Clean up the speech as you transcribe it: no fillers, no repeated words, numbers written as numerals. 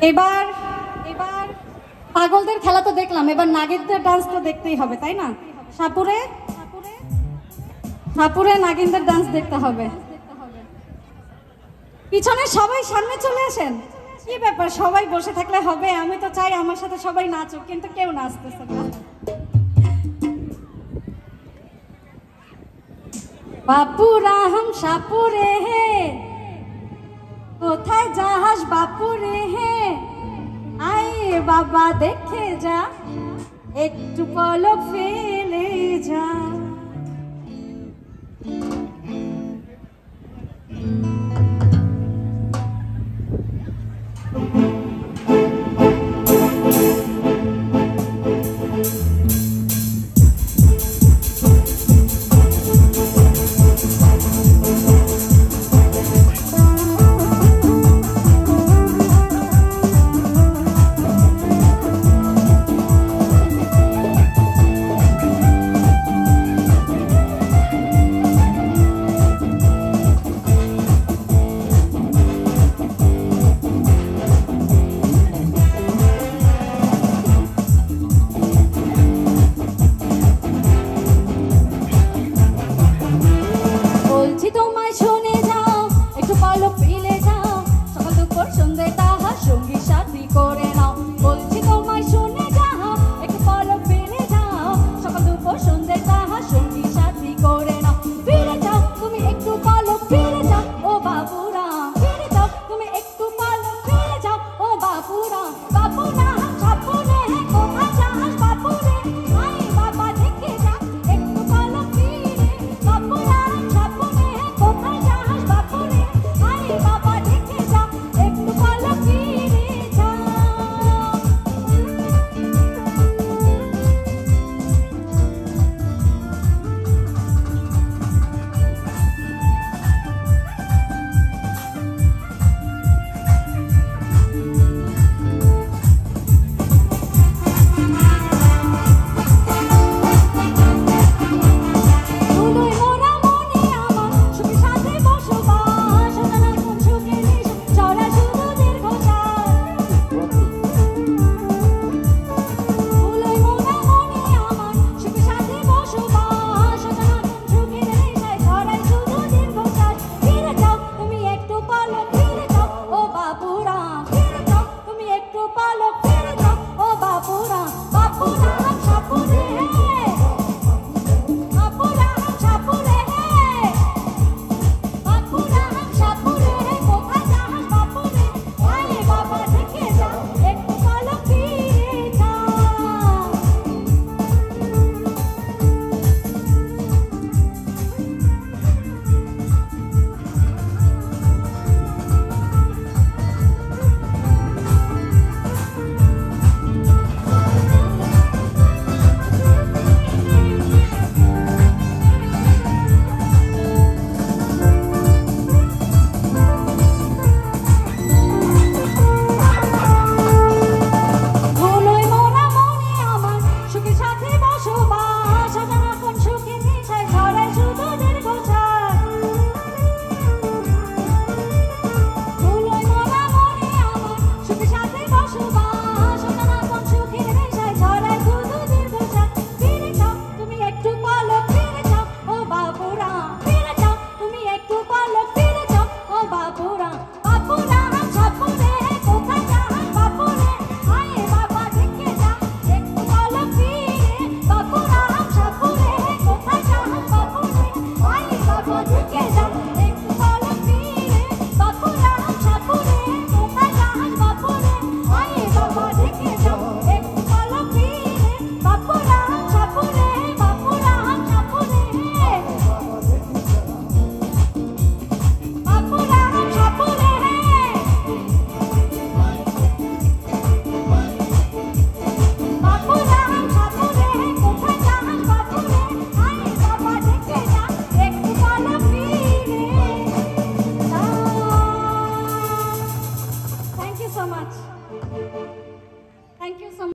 এবার এবার পাগলদের খেলা তো দেখলাম, এবার নাগিনদের ডান্স তো দেখতেই হবে, তাই না? সাপুরে সাপুরে নাগিনদের ডান্স দেখতে হবে। পিছনে সবাই সামনে চলে আসেন। কি ব্যাপার, সবাই বসে থাকলে হবে? আমি তো চাই আমার সাথে সবাই নাচুক, কিন্তু কেউ নাচতেছে না। বাপুরা হাম সাপুরে হে, কোথায় যাহাস বাপুরে হে, আয় বাবা দেখে যা, একটু পলক ফেলে যা।